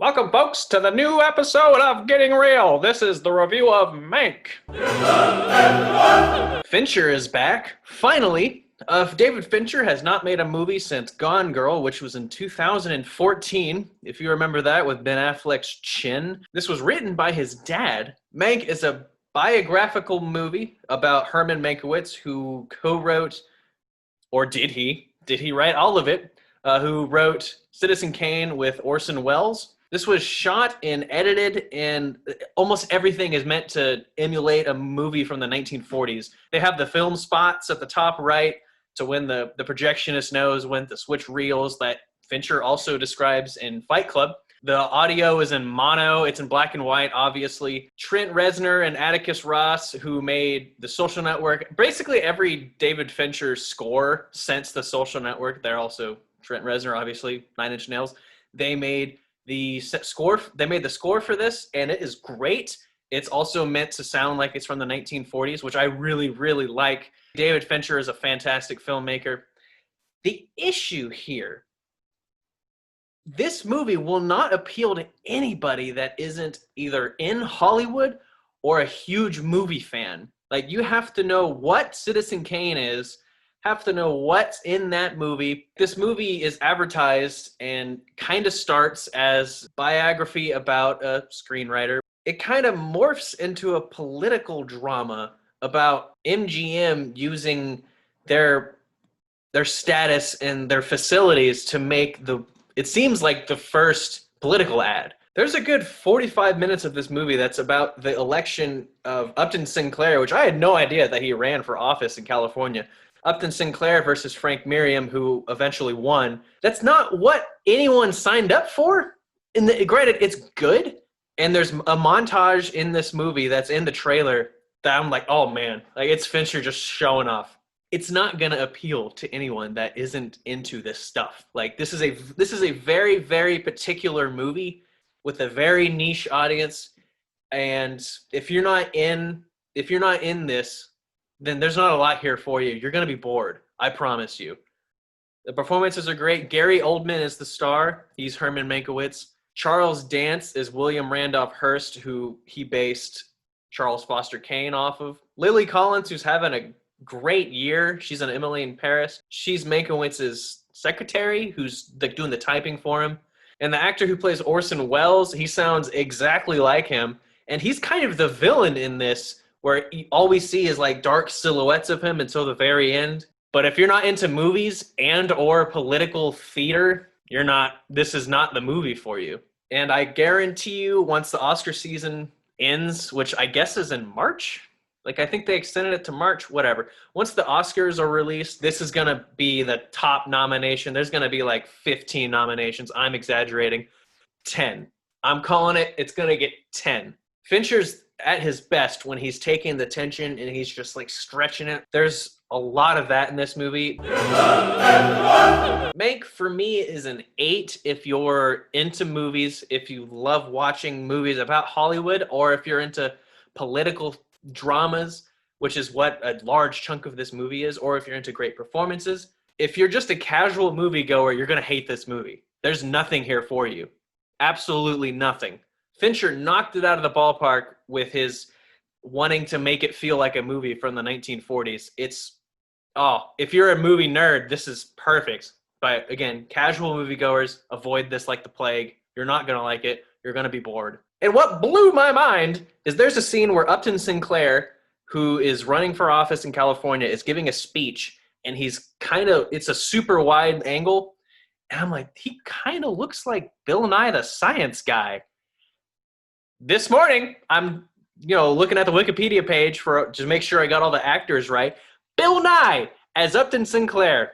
Welcome, folks, to the new episode of Getting Real. This is the review of Mank. Fincher is back, finally. David Fincher has not made a movie since Gone Girl, which was in 2014, if you remember that, with Ben Affleck's chin. This was written by his dad. Mank is a biographical movie about Herman Mankiewicz, who co-wrote, or did he? Did he write all of it? Who wrote Citizen Kane with Orson Welles. This was shot and edited, and almost everything is meant to emulate a movie from the 1940s. They have the film spots at the top right to when the projectionist knows when to switch reels that Fincher also describes in Fight Club. The audio is in mono. It's in black and white, obviously. Trent Reznor and Atticus Ross, who made The Social Network, basically every David Fincher score since The Social Network. They're also Trent Reznor, obviously, Nine Inch Nails. They made the score. They made the score for this, and it is great. It's also meant to sound like it's from the 1940s, which I really, really like. David Fincher is a fantastic filmmaker. The issue here, this movie will not appeal to anybody that isn't either in Hollywood or a huge movie fan. Like, you have to know what Citizen Kane is, have to know what's in that movie. This movie is advertised and kind of starts as biography about a screenwriter. It kind of morphs into a political drama about MGM using their status and their facilities to make it seems like the first political ad. There's a good 45 minutes of this movie that's about the election of Upton Sinclair, which I had no idea that he ran for office in California. Upton Sinclair versus Frank Merriam, who eventually won. That's not what anyone signed up for. Granted, it's good, and there's a montage in this movie that's in the trailer that I'm like, oh man, like, it's Fincher just showing off. It's not gonna appeal to anyone that isn't into this stuff. Like, this is a very, very particular movie with a very niche audience, and if you're not in this, then there's not a lot here for you. You're going to be bored. I promise you. The performances are great. Gary Oldman is the star. He's Herman Mankiewicz. Charles Dance is William Randolph Hearst, who he based Charles Foster Kane off of. Lily Collins, who's having a great year. She's an Emily in Paris. She's Mankiewicz's secretary, who's like doing the typing for him. And the actor who plays Orson Welles, he sounds exactly like him. And he's kind of the villain in this, where all we see is like dark silhouettes of him until the very end. But if you're not into movies and or political theater, this is not the movie for you. And I guarantee you, once the Oscar season ends, which I guess is in March, like I think they extended it to March, whatever. Once the Oscars are released, this is going to be the top nomination. There's going to be like 15 nominations. I'm exaggerating. 10. I'm calling it. It's going to get 10. Fincher's at his best when he's taking the tension and he's just like stretching it. There's a lot of that in this movie. Mank, for me, is an 8 if you're into movies, if you love watching movies about Hollywood, or if you're into political dramas, which is what a large chunk of this movie is, or if you're into great performances. If you're just a casual moviegoer, you're going to hate this movie. There's nothing here for you. Absolutely nothing. Fincher knocked it out of the ballpark with his wanting to make it feel like a movie from the 1940s. If you're a movie nerd, this is perfect. But again, casual moviegoers, avoid this like the plague. You're not going to like it. You're going to be bored. And what blew my mind is there's a scene where Upton Sinclair, who is running for office in California, is giving a speech, and it's a super wide angle. And I'm like, he kind of looks like Bill Nye the Science Guy. This morning, I'm looking at the Wikipedia page to make sure I got all the actors right. Bill Nye as Upton Sinclair.